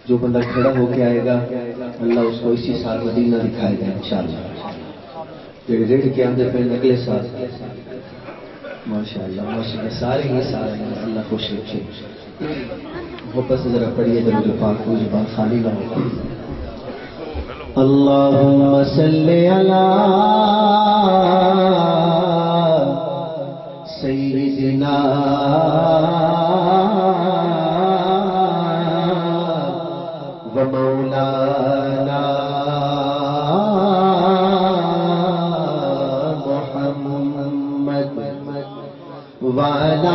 جو بندہ کھڑا ہو کے آئے گا اللہ اس کو اسی سال مدینہ دکھائے گا انشاءاللہ. ریڑھ کے اندر پہ اگلے سال ماشاءاللہ ماشاءاللہ سارے ہی سارے اللہ خوش رکھے. محبت سے ذرا پڑھیے درود پاک کو زبان خالی نہ ہو. اللہم صلی علی سیدنا و مولانا محمد وعلی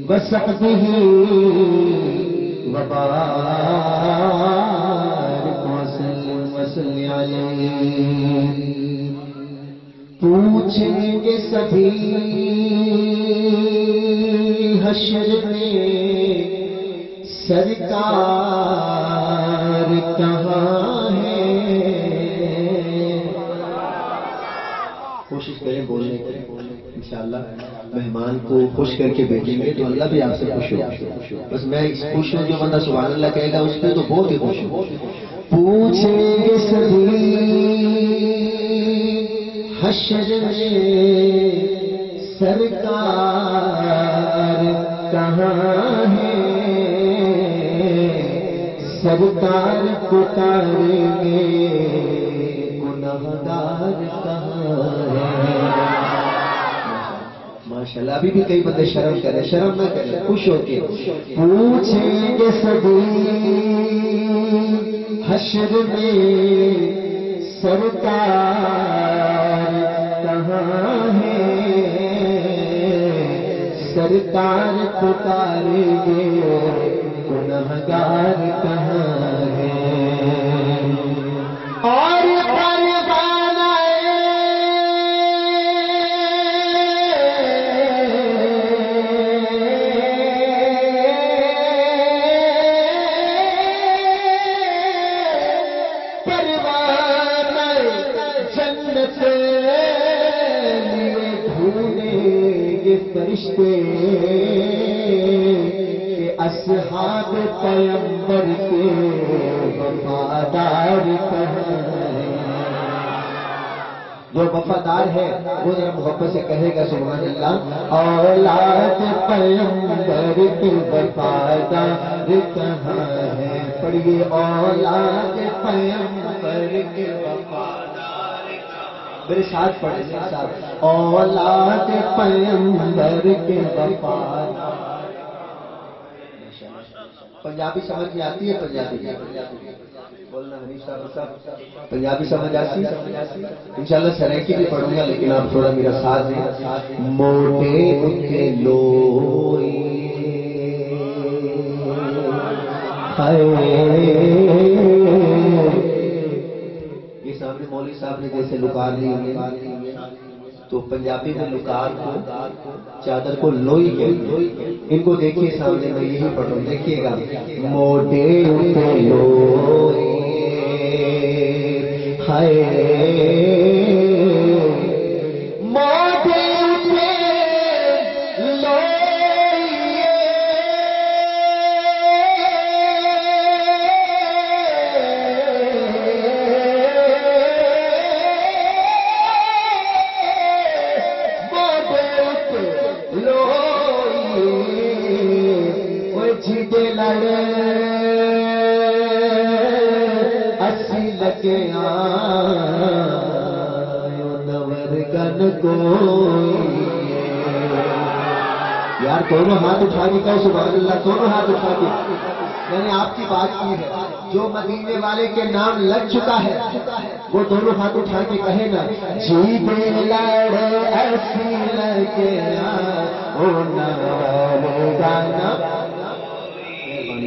وصحبه وبارك وسلم وصلی علیہ. پوچھیں گے سبھی حشر میں سرکار کہاں ہے. کوشش کریں بولنے کی انشاءاللہ. مہمان کو خوش کر کے بھیجیں گے تو اللہ بھی آپ سے خوش ہو. بس میں خوش ہوں جو بندہ سبحان اللہ کہے گا اس پہ تو بہت ہی خوش ہوں. پوچھیں گے سبھی حشر میں سرکار کہاں ہے. سرکار پکاریں گے گنہگار کہاں ہے. ماشاءاللہ ابھی بھی کئی بندے شرم کریں. شرم نہ کریں, خوش ہو کے پوچھیں گے سبھی حشر میں سرکار کہاں ہے. سرکار پکاریں گے گنہگار کہاں ہے. اور فرشتے کہ اصحاب پیغمبر کے وفادار کہاں ہیں. جو وفادار ہے وہ ذرا محبت سے کہے گا سبحان اللہ. اولاد پیغمبر کے وفادار کہاں ہے. پڑھیے اولاد پیغمبر کے وفادار. میرے ساتھ پڑھیں میرے ساتھ. اولاد پیغمبر کے وفادار. پنجابی سمجھ میں آتی ہے؟ پنجابی بولنا حنیف صاحب پنجابی سمجھ آتی ہے انشاءاللہ. سریکی بھی پڑھوں گا لیکن آپ تھوڑا میرا ساتھ دیں. موٹے اٹھے لوئی سامنے مولوی صاحب نے جیسے لکار لی ہے تو پنجابی میں لکار کو چادر کو لوئی کہتے ہیں. ان کو دیکھیے سامنے میں یہی پڑھوں. دیکھیے گا موٹے اٹھے لوئی ہائے موٹے اٹھے یار دونوں ہاتھ اٹھا کے کہو سبحان اللہ. دونوں ہاتھ اٹھا کے. میں نے آپ کی بات کی ہے. جو مدینے والے کے نام لگ چکا ہے وہ دونوں ہاتھ اٹھا کے کہے نا جی دے لڑے ایسی لگے گانا.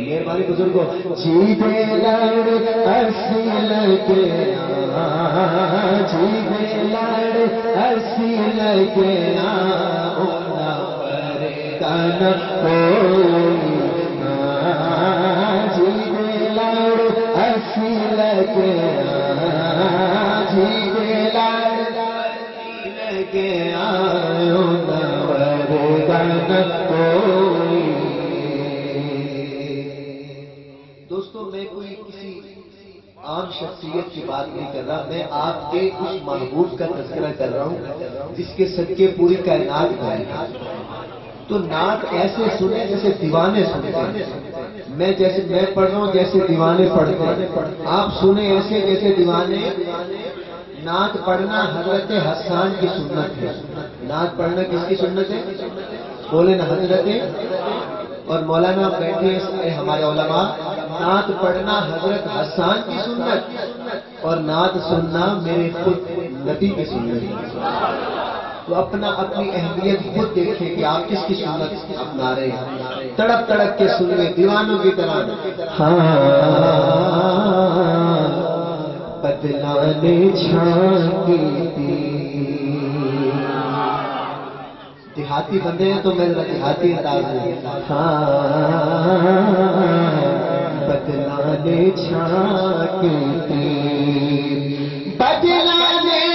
مہربانی بزرگوں. جی دے لڑے ایسی لگے جی دے لڑے ایسی لگے جی دے لگے جھیلے لگے آئو نوردن کوئی. دوستو میں کوئی کسی عام شخصیت کی بات نہیں کر رہا، میں آپ کے اس محبوب کا تذکرہ کر رہا ہوں جس کے صدقے پوری کائنات بنی. تو نعت ایسے سنے جیسے دیوانے سنتے ہیں. میں پڑھ رہا ہوں جیسے دیوانے پڑھتے ہیں، آپ سنیں ایسے جیسے دیوانے. نعت پڑھنا حضرت حسان کی سنت ہے. نعت پڑھنا کس کی سنت ہے؟ بولے نا حضرت. اور مولانا بیٹھے ہمارے علماء، نعت پڑھنا حضرت حسان کی سنت اور نعت سننا میرے خود نبی کی سنت ہے. تو اپنی اہمیت خود دیکھیں کہ آپ کس کی سنت اپنا رہے ہیں. تڑپ تڑپ کے سنیں دیوانوں کی طرح. بدلانے چھانکی تھی. دیہاتی بندے ہیں تو میں ذرا دیہاتی انداز ہوں. بدلانے چھانکی تھی. بدلانے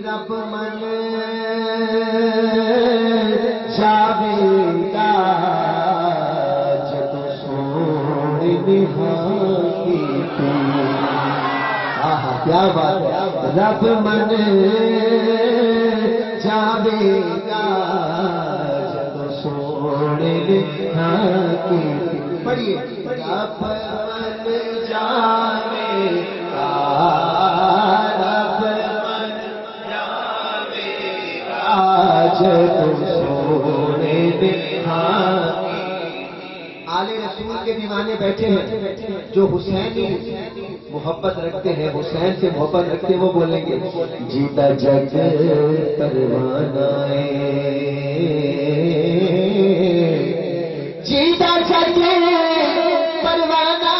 رب من جاویدا جدو سونے نہائی تھی. کیا بات ہے. رب من جاویدا جدو سونے نہائی تھی. پڑھیے. رب من جاویدا آلے رسول کے دیوانے بیٹھے ہیں جو حسینی محبت رکھتے ہیں، حسین سے محبت رکھتے ہیں، وہ بولیں گے جیتا جگ پروانہ جیتا جگ پروانہ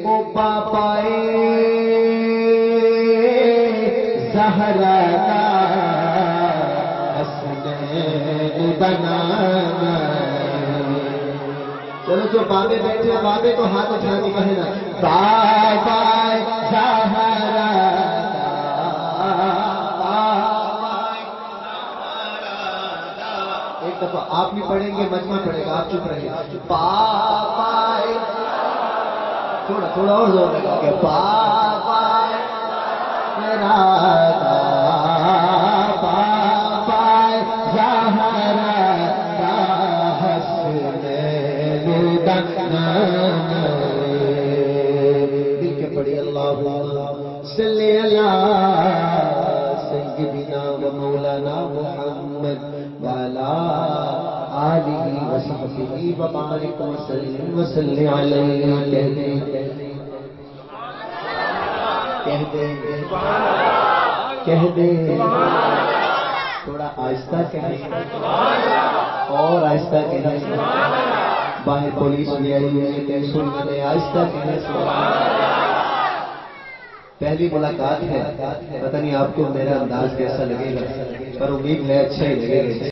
او پاپائے زہرا حسنین بنانا. چلو جو بابے بیٹھے ہیں بابے کو ہاتھ اٹھا کے کہے نا بابا زہرا. ایک دفعہ آپ بھی پڑھیں گے، مجمع پڑھے گا، آپ چپ رہیں گے. بابا تھوڑا اور زور لگا کہ بابا بابا زہرا حسنین بنانا. مل کے پڑھی اللہم صلی علی سیدنا و مولانا محمد وعلی آلہ وصحبہ وبارک وسلم وصلی علیہ. کہہ دے تھوڑا آہستہ کہیں اور آہستہ کہیں. باہر پولیس بھی آئی ہے کہ سننا دے. آہستہ کہیں. پہلی ملاقات ہے، پتہ نہیں آپ کو میرا انداز کیسا لگے گا، پر امید ہے اچھا ہی لگے گا.